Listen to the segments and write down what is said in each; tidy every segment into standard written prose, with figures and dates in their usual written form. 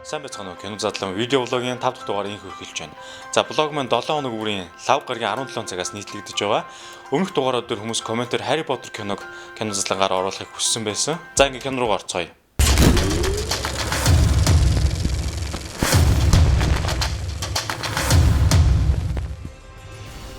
Сайн байцгаана уу? Кино задлан видео блогийн 5 дахь дугаар инх хөрхилж байна. За блог маань 7 хоног бүрийн лав гарагийн 17 цагаас нийтлэгдэж байгаа. Өмнөх дугаарууд дээр хүмүүс комментээр Harry Potter киног кино задлангаар оруулахыг хүссэн байсан. За ингээ кино руу орцгоё.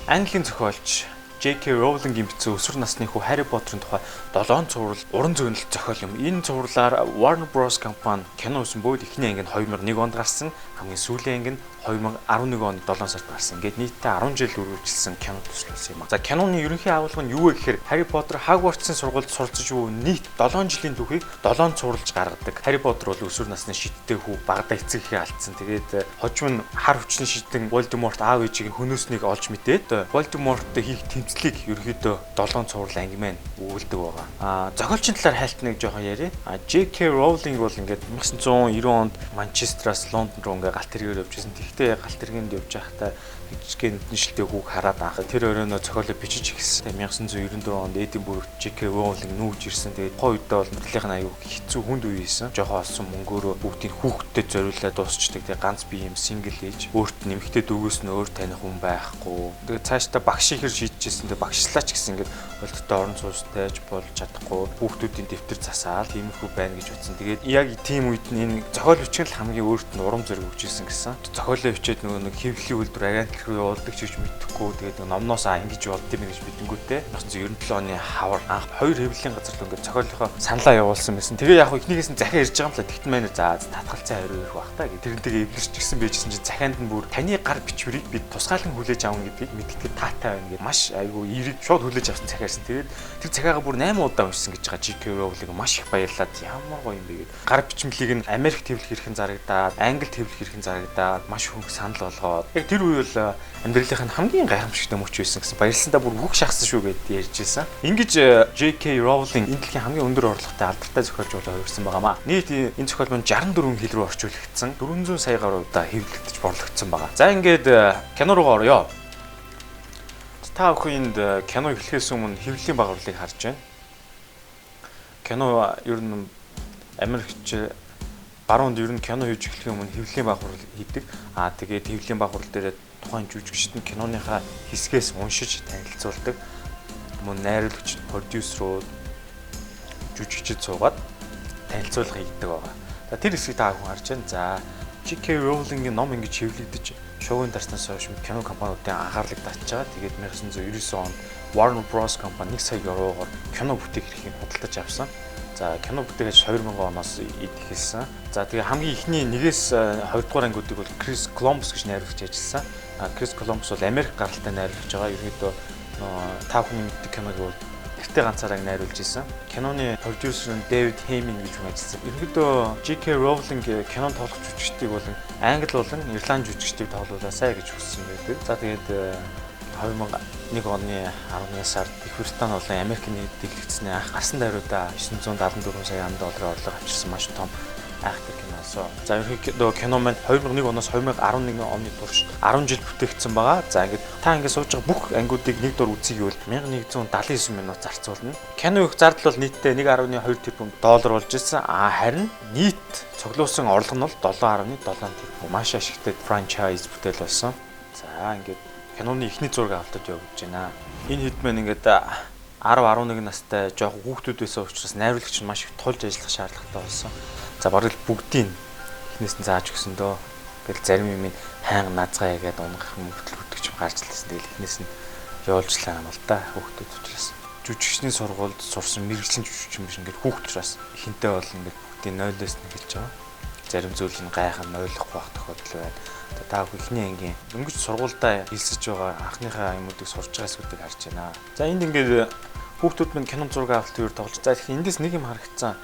Английн зохиолч J.K. Rowling-ийн бичсэн өсвөр насны хүү Harry Potter-ын тухай 7 цуврал уран зөөнөлт зохиол юм. Энэ цувралаар Warner Bros компани кино үүсэн бөгөөд эхний анги нь 2001 онд гарсан, хамгийн сүүлийн анги нь 2011 оны 7 сард гарсан. Ингээд нийтдээ 10 жил үргэлжилсэн кино төслөөс юм. За киноны ерөнхий агуулга нь юу вэ гэхээр Harry Potter Hogwarts-ын сургуульд суралцж буй нийт 7 жилийн түүхийг 7 цувралж гаргадаг. Harry Potter бол өсвөр насны шидтэй хүү багада эцэг эхээ алдсан. Тэгээд хожим нь хар хүчний шидэн Voldemort аав ээжийг хөнөөснийг олж мэдээд Voldemort-тэй хийх тэмцлийг ерөөхдөө 7 цуврал анги маань өгүүлдэг байгаа. Зохиолчийн талаар хайлтныг жоохон яриа. J.K. Rowling бол ингээд 1990 онд Манчестераас Лондон руу ингээд галт тэргээр явжсэн. Тэгтээ галт тэргэнд явж байхдаа жижигхэн нэшилтэй хүүг хараад анх тэр өрөөнөө зохиолоо бичиж эхэлсэн. 1994 онд Эдинбургт J.K. Rowling нүүж ирсэн. Тэгээд тухайн үедээ бол мэдлэгийн аюу хэцүү хүнд үе ийсэн. Жохоо олсон мөнгөөрөө бүгдийг хүүхдэд зориулаад дуусчдаг. Тэгээд ганц би юм сингл ээж. Өөрт нэмэгтэй дүүгээс нь өөр таних хүн байхгүй. Тэгээд цаашдаа багш ихэр шийдчихсэн. Тэгээд багшлаач гэсэн ингээд болттой орон сууцтайж болж чадахгүй. Хүүхдүүдийн дэвтэр засаал тиймэрхүү байна гэж утсан. Тэгээд яг тийм үед нь энэ зохиол бичих л хамгийн өөрт нь урам зориг өгчээсэн гэсэн. Зохиолоо бичээд нөгөө нэг хэвлэлийн үйлдвэр агент руу явуулдаг ч гэж мэдэхгүй. Тэгээд номноос ингэж болд юм гэж бидэнгүүтээ 1997 оны хавар анх 2 хэвлэлийн газар руу ингээд зохиолынхоо саналаа явуулсан байсан. Тэгээ яг эхнийгээс нь захиа ирж байгаа юм л тэгтэн маань за татгалцсан хариу ирэх бах та гэх. Тэрнтэйгээ эвлэрч гисэн байжсэн чинь захианд нь бүр таны гар бичвэрийг бид тусгаалan хүлээж авах гэдгийг мэддэхэд таатай байна гэж маш айгүй эерэг шууд хүлээж авсан захиарсан. Тэгээд тэр захиагаа бүр 8 удаа уншсан гэж байгаа. J.K. Rowling маш их баярлаад ямар гоё юм бэ гэдэг. Гар бичмлийг нь Америк төвлөх хэрхэн зарагдаад, Англи төвлөх хэрхэн зарагдаад маш хөнгө санал болгоод. Яг тэр үе бол амьдралынх нь хамгийн гайхамшигтай мөч байсан гэсэн. Баярлсандаа бүр бүх шахсан шүү гэдээ ярьж байсан. Ингэж J.K. Rowling энэ дэлхийн хамгийн өндөр орлоготой алдартай зохиолч болоо хувирсан байгаамаа. Нийт энэ зохиол маань 64 хэл рүү орчуулагдсан. 400 сая гаруй удаа хэвлэгдэж борлогдсон байгаа. За ингээд кино руу орё. Та бүхэнд кино эхлэхээс өмнө хэвлэлийн багварлыг харж байна. Кино ер нь Америкч баруунд ер нь кино хийж эхлэхийн өмнө хэвлэлийн багварл хийдэг. Тэгээд хэвлэлийн багварл дээр тухайн жүжигчид нь киноныхаа хэсгээс уншиж танилцуулдаг. Мөн найруулагч, продюсерууд, жүжигчид суугаад танилцуулга хийдэг байгаа. Тэр хэсгийг та бүхэн харж байна. За J.K. Rowling-ийн ном ингэж хэвлэгдэж шоугийн дарснаас хойш кино компаниудын анхаарлыг татж байгаа. Тэгээд 1999 онд Warner Bros компани 1 сая евроор кино бүтээх эрхийг худалдаж авсан. За кино бүтээгч 2000 оноос эхэлсэн. За тэгээ хамгийн ихний 1-ээс 2 дугаар ангиудыг бол Chris Columbus гэж найруулагч ажилласан. Chris Columbus бол Америк гаралтай найруулагч байгаа. Ерөнхийдөө та бүхэн мэддэг киног бол гэртээ ганцаараа найруулж исэн. Киноны продюсер нь David Heyman гэж хүн ажилласан. Ерөнхийдөө J.K. Rowling кинонд тоглох жүжигчдийг болон англи болон ирланд жүжигчдийг тоглуулаасай гэж хүссэн байдаг. За тэгээд 2001 оны 11 сард Их Британи болон Америкийн дэлгэцний анх гарсан даруйда 974 сая $ын орлого авчирсан маш том айхтар киноосоо. За ерөнхийдөө кино маань 2001 оноос 2011 оны турш 10 жил бүтээгдсэн байгаа. За ингээд та ингээд сууж байгаа бүх ангиудыг нэг дор үзье гэвэл 1179 минут зарцуулна. Кино их зардал бол нийтдээ 1.2 тэрбум доллар болж ирсэн. Харин нийт цуглуулсан орлого нь бол 7.7 тэрбум. Маш ашигтай франчайз бүтээл болсон. За ингээд киноны эхний зураг авалтад явж байна. Энэ хэд маань ингээд 10-11 настай жоохон хүүхдүүд байсан учраас найруулагч нь маш их тулж ажиллах шаардлагатай болсон. За бараг л бүгдийг эхнээс нь зааж өгсөн дөө. Тэгэл зарим юм хайнга наазгаа ягээд унгах юм хөтлөгдөж гарч лсэн. Тэгэл эхнээс нь явуулжлаа юм л да хүүхдүүд учраас. Жүжигчний сургуульд сурсан мэрэгжлийн жүжигч юм биш ингээд хүүхд учраас ихэнтэй бол ингээд бүгдийн 0-оос нь эхэлж байгаа. Зарим зүйл нь гайхам ойлгохгүй байх тохиолдол байна. Та бүхэн эхний ангийн дөнгөж сургуультай хэлсэж байгаа анхныхаа юмуудыг сурч байгаа зүйлийг харж байна. За энд ингээд хүүхдүүд минь кино зураг авалтын үеэр тоглож. За тэгэхээр эндээс нэг юм харагдсан.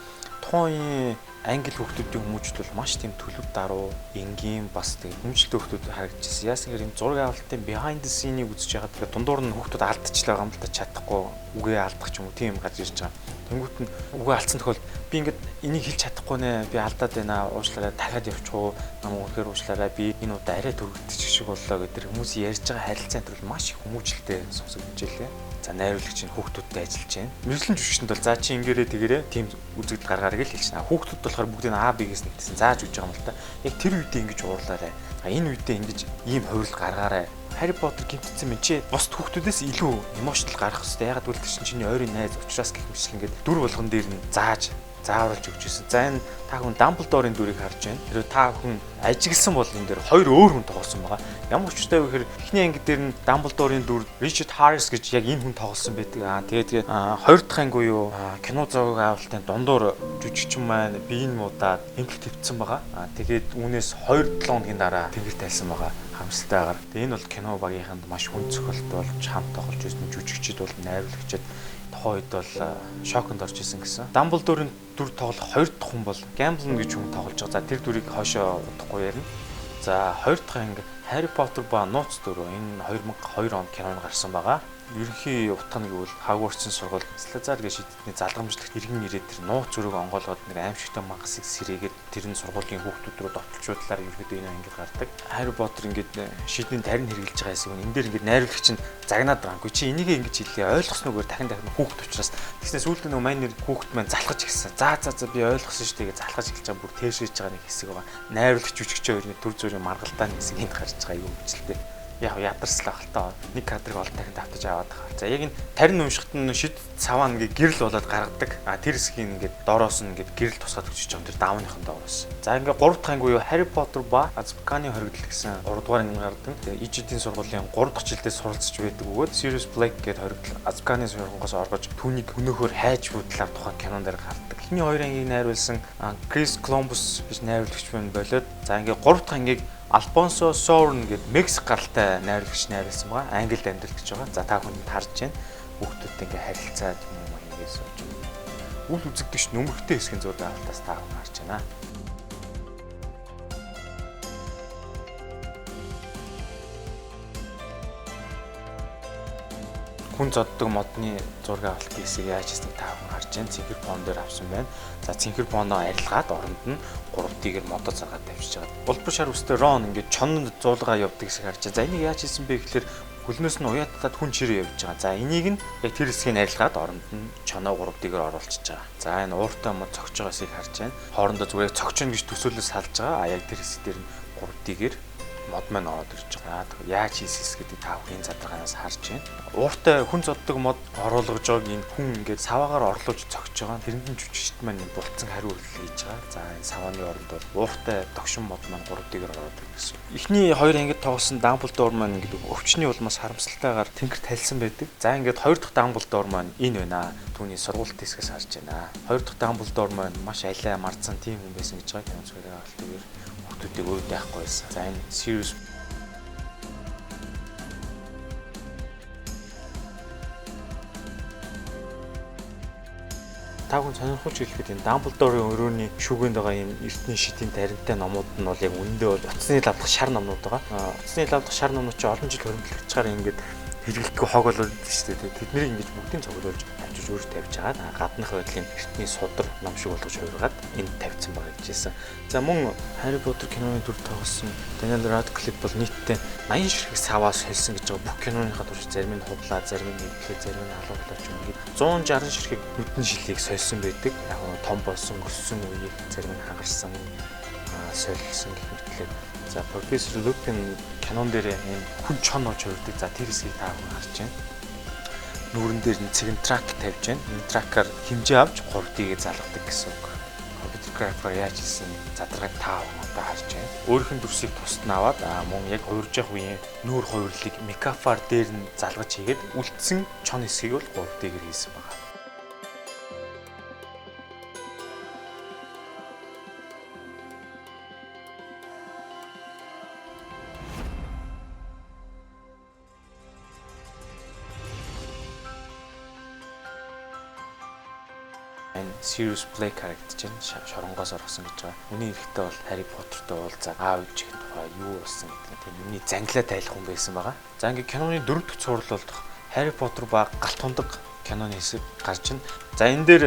Тухайн англи хүүхдүүдийн хүмүүжил бол маш тийм төлөв даруу, энгийн бас тийм хүмжлэлтэй хүүхдүүд харагдчихсан. Яасан гэхээр энэ зураг авалтын behind the scene-ийг үзэж байгаад тэгээд дундуур нь хүүхдүүд алдчихлаа юм л да чадахгүй, үгээ алдах ч юм уу тийм гарч ирж байгаа. Тэнгүүт нь үгээ алдсан тохиол би ингээд энийг хэлж чадахгүй нэ, би алдаад байна, уушлаарай дахиад явчих уу, намайг үнэхээр уушлаарай, би энэ удаа арай төрөгдчих шиг боллоо гэдэг хүмүүс ярьж байгаа харилцаан төр маш их хүмүүжлэлтэй сонсогдож байлээ. За найруулагч нь хүүхдүүдтэй ажиллаж байна. Мэргэжлийн жүжигчдэнд бол за чи ингээрээ тэгэрээ тийм үзэгдэл гаргаарай гэж хэлж байна. Хүүхдүүд болохоор бүгдийг А Б-гээс нэгтсэн зааж үж байгаа юм л та. Яг тэр үедээ ингэж уурлаарай. Энэ үедээ ингэж ийм хувирал гаргаарай. Harry Potter гэмтсэн мэт чи бус хүүхдүүдээс илүү эмоционал гарах хэрэгтэй. Ягаад гэвэл тэр чиний ойрын найз учраас гэх мэт ингээд дүр болгон дээр нь зааварлаж өгч ирсэн. За энэ та хүн Дамблдорын дүрийг харж байна. Тэр та хүн ажигласан бол энэ дээр хоёр өөр хүн тоглосон байгаа. Ямар учиртай вэ гэхээр эхний анги дээр нь Дамблдорын дүр Richard Harris гэж яг энэ хүн тоглосон байдаг. Тэгээд хоёр дахь анги буюу кино зураг авалтын дундуур жүжигчин маань биеийн муудаад эмгэл твцсэн байгаа. Тэгээд үүнээс 2-7 хоногийн дараа тэнгэр тайлсан байгаа. Хамсалтайгаар. Энэ бол кино багийнханд маш хүн цохилт болж хамт тоглож ирсэн жүжигчид бол найруулагчид тухайн үед бол шоконд орж исэн гэсэн. Дамблдорын дүр тоглох хоёр дахь хүн бол Gambling гэж хүн тоглож байгаа. За тэр дүрийг хойшоо удахгүй ярина. За хоёр дахь анги Harry Potter ба нууц дүр энэ 2002 онд кинонд гарсан байгаа. Ерөнхий утга нь гэвэл Hogwarts-ын сургууль Salazar гэж шийдтний залгамжлагт иргэн ирээд тэр нууц зүрийг онгоолгоод нэг аимшигтай мангасыг сэрээгээд тэр нь сургуулийн хүүхдүүд рүү дотолчуудлаар ерөөдөө энэ ангид гардаг. Harry Potter ингээд шийдний тарин хэрглэж байгаа хэсэг нь энэ дээр ингээд найруулагч нь загнаад байгаагүй чи энийг ингэж хэлээ ойлгосноогээр дахин хүүхд учраас тэгснээс сүүлд нөгөө маань хүүхд маань залхаж ирсэн. За би ойлгосон шүү дээ гэж залхаж эхэлж байгаа бүр тээшээж байгаа нэг хэсэг байгаа. Найруулагч жүжигчээ хоёрын төр зүрийн маргалдааны хэсэг энд гарч байгаа юм хэмжилтэй. Яг ядарслаа хальтаа нэг кадрыг олон дахин давтаж аваад байгаа. За яг энэ тарин өмшгт нь шид цаваа ингээд гэрэл болоод гаргадаг. Тэр хэсгийг ингээд доороос нь ингээд гэрэл тусгаад өчөж байгаа тэр давааныхан доороос. За ингээд 3 дахь анги буюу Harry Potter ба Azkaban-ы хоригдол гэсэн 3 дугаар анги гардаг. Тэгээ ижидийн сургуулийн 3 дахь жилдээ суралцж байдаг бөгөөд Sirius Black гэдэг хоригдол Azkaban-ы сургуулиас оргож түүнийг өнөөхөр хайж будлаар тухайн кинон дээр гардаг. Эхний 2 ангийг найруулсан Chris Columbus гэж найруулагч байна болоод за ингээд 3 дахь ангийг Alfonso Cuarón гэдэг Мексик гаралтай найруулагч найруулсан байгаа. Англид амьдарч байгаа. За та бүхэнд харж байна. Хүүхдүүдтэй ингээ харилцаад юм ингээд сууж байна. Үл үзэгдэгч нөмөрхтэй хэсгийн зураг авалтаас та бүхэн харж байна. Хүн зоддог модны зураг авалт хэсгийг яаж хийснийг та бүхэн харж байна. Цэнхэр пон дээр авсан байна. За цэнхэр поноо арилгаад оронд нь 3D-гээр модод цагаад тавьчихж байгаа. Улбар шар үстэй Рон ингээд чонд зуулгаа явдаг хэсгийг харж байна. За энийг яаж хийсэн бэ гэхээр хөлнөөс нь уяатаад хүн чирээ явж байгаа. За энийг нь яг тэр хэсгийг арилгаад оронд нь чоноо 3D-гээр оруулчихж байгаа. За энэ ууртай мод цогч байгаа хэсгийг харж байна. Хоорондоо зүгээр цогчно гэж төсөөлөл салж байгаа. Яг тэр хэсэг дээр нь 3D-гээр мод маань ороод ирж байгаа. Тэгэхээр яаж хийсэс гэдэг та бүхэн задрагаанаас харж байна. Ууртай хүн зоддог мод оруулгаж байгааг энэ хүн ингээд саваагаар орлуулж цогч байгаа. Тэрэнд нь жүжигчд маань булцсан хариу үйлдэл хийж байгаа. За энэ савааны оронд бол ууртай догшин мод маань 3D-гээр ороод ирэх гэсэн. Эхний 2 ангид тоглосон Дамблдор маань ингээд өвчний улмаас харамсалтайгаар тэнгэр тайлсан байдаг. За ингээд 2 дахь Дамблдор маань энэ байна. Түүний сургуульд хэсгээс харж байна. 2 дахь Дамблдор маань маш алиа мардсан тийм хүн байсан гэж байгаа. Тэнд зүгээр авалтгаар хүүхдүүдийг өөд яахгүй байсан. За энэ Sirius та хүн сонирхолж хэлэхэд энэ Дамблдорын өрөөний шүүгэнд байгаа юм эртний шидийн таринтай номууд нь бол яг үндэ бол утасны лавдах шар номнууд байгаа. Утасны лавдах шар номнууд чи олон жил хөрөнгөлөгчөөр ингээд хэрэглэхгүй хог болоод байдаг шүү дээ. Тэднийг ингэж бүгдийг цуглуулж тавьж өөр тавьж байгаа. Гаднах байдлын эртний судар ном шиг болгож хувиргаад энд тавьсан байгаа гэжсэн. За мөн Harry Potter киноны дүр тоглосон Daniel Radcliffe бол нийтдээ 80 ширхэг саваас хэлсэн гэж байгаа. Бүх киноныхаа турш зарим нь хувлаа, зарим нь хэвлээ, зарим нь алуулаач юм гээд 160 ширхэг нүдэн шилийг сольсон байдаг. Яг нь том болсон, өссөн үеийг зарим нь хагарсан, солилсон гэх мэтлээ. За Professor Lupin кинон дээр энэ хүн чон ож хувирдаг. За тэр хэсгийг та бүхэн харж байна. Нүүрэн дээр нь цэгэн трак тавьж байна. Энэ тракаар хэмжээ авч 3D-гээ залгадаг гэсэн үг. Компьютер графикаар яаж хийсэн задрагааг та бүхэн одоо харж байна. Өөрийнх нь дүрсийг тусад нь аваад мөн яг хувирж явах үеийн нүүр хувирлыг микафар дээр нь залгаж хийгээд үлдсэн чон хэсгийг бол 3D-гээр хийсэн байна. Sirius Black харагдаж байна. Шоронгоос орсон гэж байгаа. Үний эрэхтэй бол Harry Potter-тай уулзаад аав ээжийн тухай юу болсон гэдэг тийм миний занглаа тайлах хүн байсан байгаа. За ингээд киноны 4 дахь цуврал болох Harry Potter ба галт хундаг киноны хэсэг гарч байна. За энэ дээр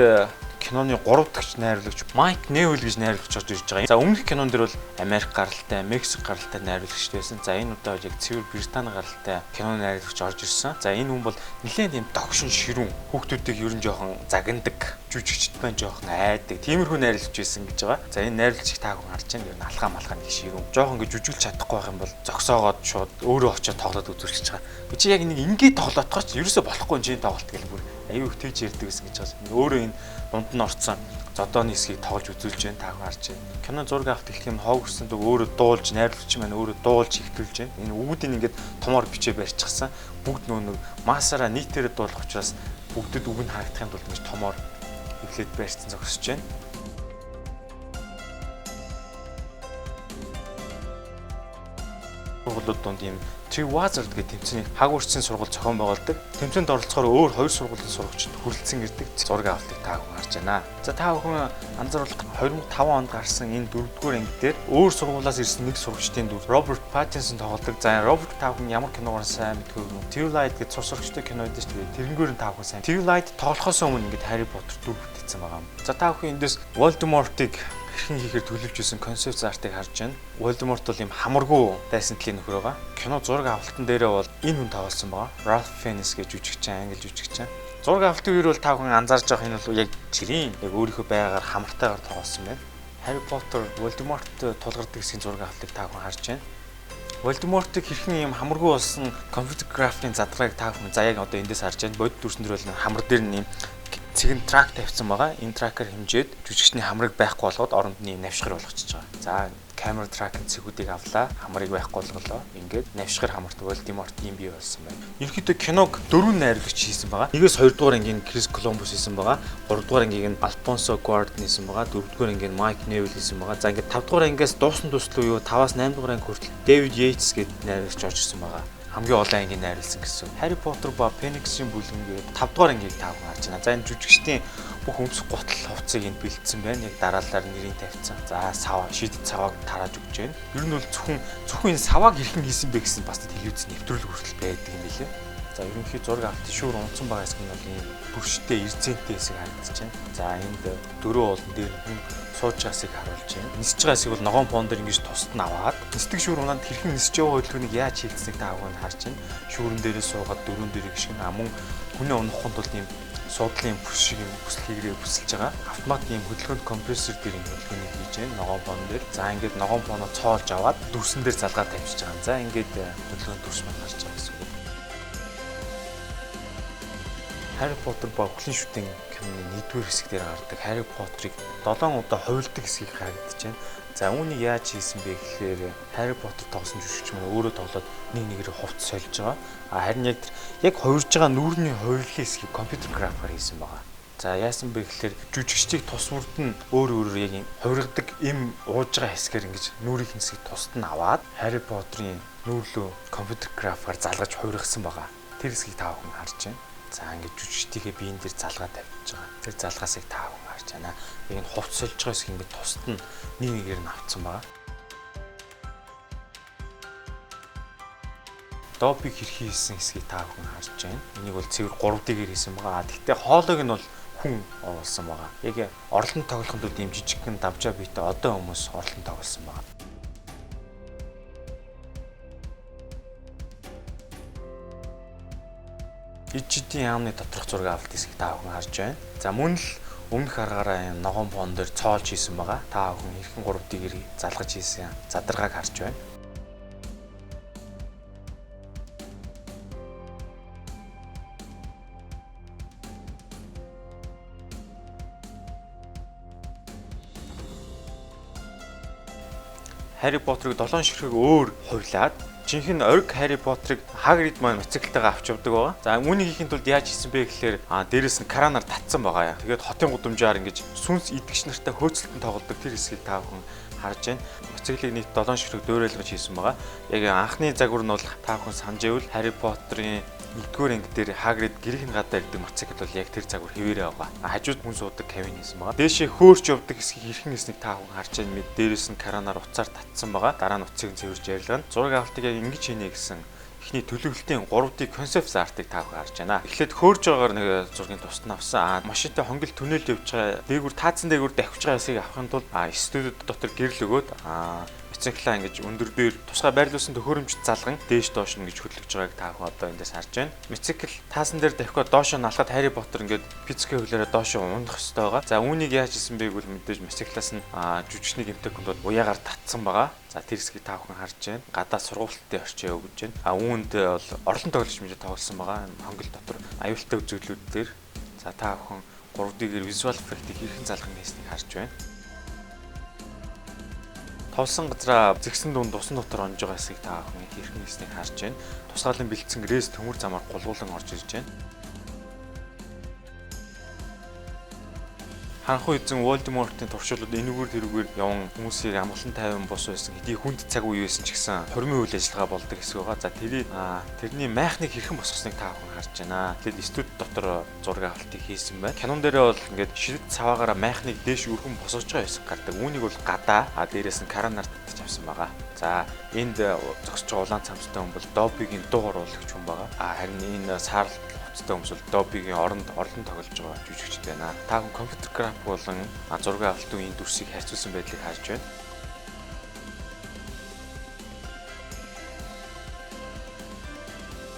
киноны 3 дахь найруулагч Майк Невилл гэж найруулагч орж ирж байгаа. За өмнөх кинон дэр бол Америк гаралтай, Мексик гаралтай найруулагч байсан. За энэ удаа яг цэвэр Британи гаралтай киноны найруулагч орж ирсэн. За энэ хүн бол нэлээд тийм догшин ширүүн, хүүхдүүдийг ерөн жоохон загнадаг, жүжигчд маань жоохон айдаг. Тиймэрхүү найруулагч байсан гэж байгаа. За энэ найруулагчийг та хүн харж байна. Ер нь алхаа малхаа нэг ширүүн. Жоохон ингэ жүжиглж чадахгүй байх юм бол зогсоогоод шууд өөрөө очиод тоглоод үзүүлчихэж байгаа. Би чи яг нэг ингээд тоглоодохоор ч ерөөсө болохгүй энэ тоглолт гэл бүр аюу их тэгж ярьдаг гэсэн гэж байгаа. Өөрөө энэ дунд нь орцсон зодооны хэсгийг тоглож үзүүлж байна, та хүн харж байна. Кино зураг авалт гэх юм хог өссөн дэг өөрөө дуулж, найруулагч маань өөрөө дуулж ихтүүлж байна. Энэ үүдийг ингээд томоор бичээ барьчихсан. Бүгд нөө масаараа нийтээрээ дуулах учраас бүгдэд үг нь харагдахын тулд ингэж томоор эхлээд барьсан зогсож байна. Сургуулиуд донд ийм Tri-Wizard гэдэг тэмцээний хаг урьдчилан сургууль зохион байгуулдаг. Тэмцээнд оролцохоор өөр 2 сургуулийн сурагчид хүрэлцэн ирдэг зураг авалтыг та бүхэн харж байна. За та бүхэн анзааруулах 2005 онд гарсан энэ 4-р анги дээр өөр сургуулиас ирсэн нэг сурагчдын дүр Роберт Паттинсон тоглодог. За Роберт та бүхэн ямар киногоор сайн мэдгүй юм. Twilight гэдэг цус сурагчтай кино байдаг шүү дээ. Тэрнгээр нь та бүхэн сайн. Twilight тоглохоос өмнө ингээд Harry Potter дүр бүтээсэн байгаа юм. За та бүхэн эндээс Voldemort-ыг хэрхэн хийхээр төлөвлөж исэн концепт артыг харж байна. Voldemort бол юм хамаргүй дайсан талын нөхөр байгаа. Кино зураг авалтан дээрээ бол энэ хүн тоглосон байгаа. Ralph Fiennes гэж жүжигчин, англи жүжигчин. Зураг авалтын үеэр бол та бүхэн анзаарж байгаа энэ бол яг жирийн яг өөрийнхөө байгаар хамартайгаар тоглосон байна. Harry Potter Voldemort тулгардаг хэсгийн зураг авалтыг та бүхэн харж байна. Voldemort-ыг хэрхэн юм хамаргүй болсон компьютер графикийн задрааг та бүхэн заяаг одоо эндээс харж байна. Бодит дүрсэн дээр бол хамар дээр нь юм цэгэн трак тавьсан байгаа. Энэ тракер хэмжээд жүжигчний хамрыг байхгүй болгоод оронд нь навшгар болгочихж байгаа. За камера тракинг цэгүүдийг авлаа. Хамрыг байхгүй болголоо. Ингээд навшгар хамарт Voldemort юм бий болсон байна. Ерөнхийдөө киног 4 найруулагч хийсэн байгаа. Нэгээс 2 дугаар ангийн Chris Columbus хийсэн байгаа. 3 дугаар ангийг нь Alfonso Cuarón хийсэн байгаа. 4 дугаар ангийг Mike Neville хийсэн байгаа. За ингээд 5 дугаар ангиас дуусан туслуу юу 5-аас 8 дугаар анги хүртэл David Yates гэдэг найруулагч орж ирсэн байгаа. Хамгийн олон ангийн найруулсан гэсэн. Harry Potter ба Phoenix-ийн бүлэнгээ 5 дугаар ангийг та бүхэн харж байна. За энэ жүжигчдийн бүх өмсөх гутал хувцсыг энд бэлдсэн байна. Яг дараалалаар нэрийг тавьсан. За сав шидэд савааг тарааж өгч байна. Ер нь бол зөвхөн энэ савааг хэрхэн хийсэн бэ гэсэн бас телевиз нэвтрүүлэг хүртэл байдаг юм билээ. За ерөнхий зураг авалт шүүр унтсан байгаа хэсэг нь бол ийм бүрштэй эрдэнэтэй хэсэг харагдаж байна. За энд дөрөв уулан дээр хүн сууж байгаасыг харуулж байна. Нисэж байгаа хэсэг бол ногоон пон дээр ингэж тусад нь аваад нисдэг шүүр унаад хэрхэн нисэж байгаа хөдөлгөөнийг яаж хийгдсэнийг та бүхэн харж байна. Шүүрэн дээрээ суугаад дөрөв дээр гიშгэн мөн хүнээ унахын тулд ийм суудлын бүс шиг юм бүсэл хийгрээ бүсэлж байгаа. Автомат ийм хөдөлгөөнд компрессор дээр ийм хөдөлгөөнийг хийж байна. Ногоон пон дээр. За ингээд ногоон поноо цоолж аваад дүрсэн дээр залгаад тавьчихж байгаа. За ингээд хөдөлгөөнд дүрс маань гарч байгаа гэсэн үг. Harry Potter ба Хүлэн шүтэн киноны 1-р хэсэг дээр гардаг Harry Potter-ыг 7 удаа хувилдаг хэсгийг харагдаж байна. За үүнийг яаж хийсэн бэ гэхээр Harry Potter тоглосон жүжигч маань өөрөө тоглоод нэг нэгээр хувц сольж байгаа. Харин яг хувирж байгаа нүүрний хувирлын хэсгийг компьютер графикаар хийсэн байгаа. За яасан бэ гэхээр жүжигчдийг тус мөрд нь өөр яг хувиргадаг эм ууж байгаа хэсгээр ингэж нүүрийн хэсгийг тусад нь аваад Harry Potter-ийн нүүрлөө компьютер графикаар залгаж хувиргасан байгаа. Тэр хэсгийг та бүхэн харж байна. За ингээд жүжигчдийнхээ биеийн дээр залгаа тавьж байгаа. Тэр залгаасыг та бүхэн харж байна. Яг нь хувц сольж байгаа хэсэг ингээд тусад нь нэг нэгээр нь авцсан байгаа. Допыг хэрхий хийсэн хэсгийг та бүхэн харж байна. Энийг бол цэвэр 3D-гээр хийсэн байгаа. Гэхдээ хоолойг нь бол хүн оруулсан байгаа. Яг орлон тоглохын тулд ийм жижигхэн давжаа биетэй одоо хүмүүс орлон тоглосон байгаа. Ижидийн яамны доторх зураг авалт хэсгийг та бүхэн харж байна. За мөн л өмнөх аргаараа ногоон пон дээр цоолж хийсэн байгаа. Та бүхэн хэрхэн 3D-гээр залгаж хийсэн задаргааг харж байна. Harry Potter-ыг 7 ширхэг өөр хувилаад жинхэнэ ориг Harry Potter-ыг Hagrid маань мотоциклтайгаа авч явдаг байгаа. За үүнийг хийхин тулд яаж хийсэн бэ гэхээр дээрээс нь кранаар татсан байгаа. Тэгээд хотын гудамжаар ингэж сүнс идэгч нартай хөөцөлтөнд тоглодог тэр хэсгийг та бүхэн харж байна. Мотоциклыг нийт 7 ширхэг дөөрэлгэж хийсэн байгаа. Яг анхны загвар нь бол та бүхэн санаж байвал Harry Potter-ийн 1-р анги дээр Hagrid гэрийн гадаа ирдэг мотоцикл бол яг тэр загвар хэвээрээ байгаа. Хажууд хүн суудаг кабин хийсэн байгаа. Дээшээ хөөрч явдаг хэсгийг хэрхэн хийснийг та бүхэн харж байна. Дээрээс нь кранаар уцаар татсан байгаа. Дараа нь уцыг цэвэрж ярилгана. Зураг авалтыг яг ингэж хийнэ гэсэн эхний төлөвлөлтийн 3D concept art-ыг та бүхэн харж байна. Эхлээд хөөрж байгаагаар нэг зургийн тусад авсан. Машинтай хонгил түнэлд явж байгаа дээгүүр таацсан дээгүүр давхиж байгаа хэсгийг авахын тулд студид дотор гэрэл өгөөд мотоциклаа ингэж өндөр дээр тусгай байрлуулсан төхөөрөмжт залган дээш доош ингэж хөдлөж байгааг та бүхэн одоо эндээс харж байна. Мотоцикл таасан дээр давхиад доошоо налахад Harry Potter ингэж пиццгийн хөлөөрөө доошоо унах ёстой байгаа. За үүнийг яаж хийсэн бэ гэвэл мэдээж мотоциклаас нь жүжигчний гэмтэх хүнд уяагаар татсан байгаа. За тэр хэсгийг та бүхэн харж байна. Гадаа сургуульттай орчоо өгж байна. Үүнд бол орлон тоглож мэдээ тоглосон байгаа. Хонгил дотор аюултай үзэгдлүүд дээр. За та бүхэн 3D-гээр visual effect-ийг хэрхэн залгах хийснийг харж байна. Товсон газраа зэгсэн дунд усан дотор онж байгаа хэсгийг та бүхэн хэрхэн хийснийг харж байна. Тусгаалan бэлдсэн грэс төмөр замаар гулгуулan орж ирж байна. Ханхуу эзэн Волдемортын туршилтууд энэгээр тэрүүгээр явсан хүмүүсийг амгалан тайван бос байсан хэдий хүнд цаг үе байсан ч гэсэн хормын үйл ажиллагаа болдог хэсэг байгаа. За тэрний майхныг хэрхэн босгосныг та бүхэн харж байна. Тэгэд студ дотор зураг авалтыг хийсэн байна. Кинон дээрээ бол ингээд ширэд цаваагаараа майхныг дээш өргөн босгож байгаа хэсэг гардаг. Үүнийг бол гадаа дээрээс нь каранаар татчих авсан байгаа. За энд зогсож байгаа улаан цамцтай хүн бол Доббигийн дуу оруулагч хүн байгаа. Харин энэ саарл өмсөл Доббигийн орлон тоглож байгаа жүжигчд байна. Та бүхэн компьютер график болон зураг авалтын үеийн дүрсийг харьцуулсан байдлыг харж байна.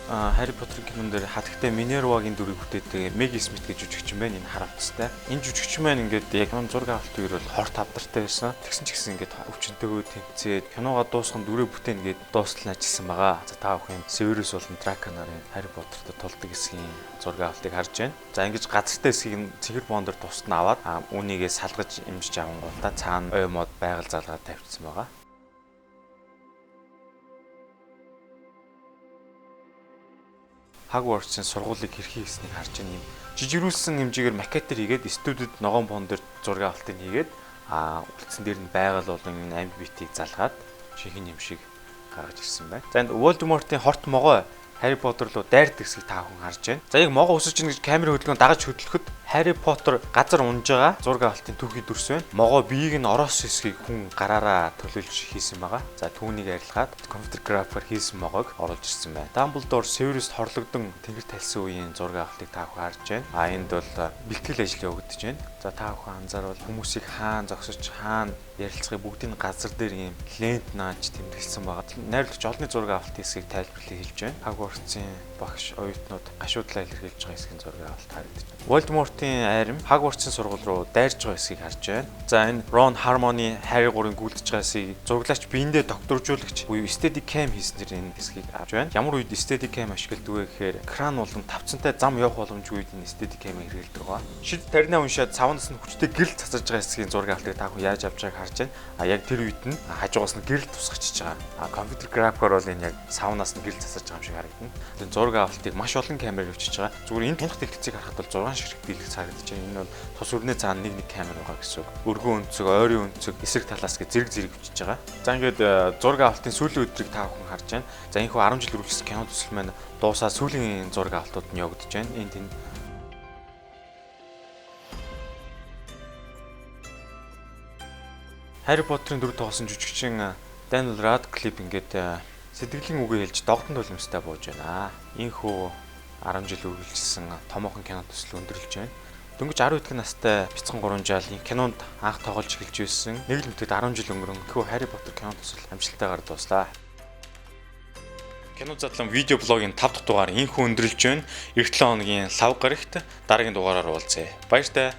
Harry Potter-ын кинон дээр хатагтай Minerva-гийн дүрийг бүтээдэг Meg Smith гэж жүжигчин байна. Энэ харамцтай. Энэ жүжигчин маань ингээд яг зураг авалтын үеэр бол хорт авдартай байсан. Тэгсэн ч гэсэн ингээд өвчнөдөө тэмцээд киногоо дуусган дүрээ бүтээн гээд дуустал ажилласан байгаа. За та бүхэн Severus болон Draco нарын Harry Potter-тэй толдог хэсгийн зураг авалтыг харж байна. За ингэж газартай хэсгийг цэгэр бондор тусад нь аваад үүнийгээ салгаж имжиж авангуудаа цаана ой мод байгаль залгаад тавьчихсан байгаа. Hogwarts-ын сургуулийг хэрхэн хийснийг харж байна. Юм жижигрүүлсэн хэмжээгээр макетер хийгээд студид ногоон бон дээр зураг авалтыг хийгээд үлдсэн дээр нь байгаль болон амбитийг залгаад шинхэн юм шиг гаргаж ирсэн байна. За энд Voldemort-ийн хорт могой Harry Potter руу дайрдаг хэсгийг та бүхэн харж байна. За яг могоо өсөж ийн гэж камерын хөдөлгөөн дагаж хөдлөхөд Harry Potter газар унж байгаа зураг авалтын түүхий дүрс байна. Могоо биеийг нь ороос хэсгийг хүн гараараа төлөөлж хийсэн байгаа. За түүнийг арилгаад компьютер графикаар хийсэн могоог оруулж ирсэн байна. Dumbledore Severus хорлогдсон тэнгэр талсан үеийн зураг авалтыг та бүхэн харж байна. Энд бол бэлтгэл ажил явагдаж байна. За та бүхэн анзаарвал хүмүүсийг хаана зогсож хаана ярилцахыг бүгдийн газар дээр ийм лент нааж тэмдэглэсэн байгаа. Найруулагч олонний зураг авалтын хэсгийг тайлбарлаж хэлж байна. Hogwarts-ын багш оюутнууд гашуудлаа илэрхийлж байгаа хэсгийн зураг авалт харагдаж байна. Voldemort-ийн айрам Hogwarts-ын сургууль руу дайрж байгаа хэсгийг харж байна. За энэ Ron, Hermione, Harry гурийн гүйлдэж байгаа хэсгийг зураглаач биендээ докторжуулагч буюу Steadicam хийсэн тэр энэ хэсгийг авч байна. Ямар үед Steadicam ашигладаг вэ гэхээр кран болон тавцантай зам явах боломжгүй үед энэ Steadicam-ыг хэрэглэдэг байгаа. Шид таринаа уншаад савнаас нь хүчтэй гэрэл цацаж байгаа хэсгийн зураг авалтыг та хүн яаж авч байгааг харж байна. Яг тэр үед нь хажуугаас нь гэрэл тусгачиж байгаа. Компьютер графикаар бол энэ яг савнаас нь гэрэл цацаж байгаа юм шиг харагдана. Тэр зураг авалтыг маш олон камераар авчиж байгаа. Зүгээр энэ тунх дэлгэцийг харахад бол 6 ширхэг дэлгэц харагдаж байна. Энэ бол тус өрнөө цаана нэг камер байгаа гэсэн үг. Өргөн өнцөг, ойрын өнцөг, эсрэг талаас гэ зэрэг өчиж байгаа. За ингээд зураг авалтын сүүлийн өдрийг та бүхэн харж байна. За энэ хүү 10 жил үргэлжлсэн кино төсөл маань дуусаад сүүлийн зураг авалтууд нь явагдаж байна. Энд энэ Harry Potter-ын дүр тоглосон жүжигчин Daniel Radcliffe ингээд сэтгэлийн үгээ хэлж догтон төлөмстэй бууж байна. Ийхүү 10 жил үргэлжилсэн томоохон кино төсөл өндөрлөж байна. Дөнгөж 10 эдгээр настай бяцхан 3 жаал энэ кинонд анх тоглож эхэлж байсан. Нэг л мэтэд 10 жил өнгөрөн ихүү Harry Potter кино төсөл амжилттайгаар дуслаа. Кино задлан видео блогийн 5 дахь дугаар ийхүү өндөрлөж байна. Эх 7 хоногийн лав гарагт дараагийн дугаараар уулзъя. Баяртай.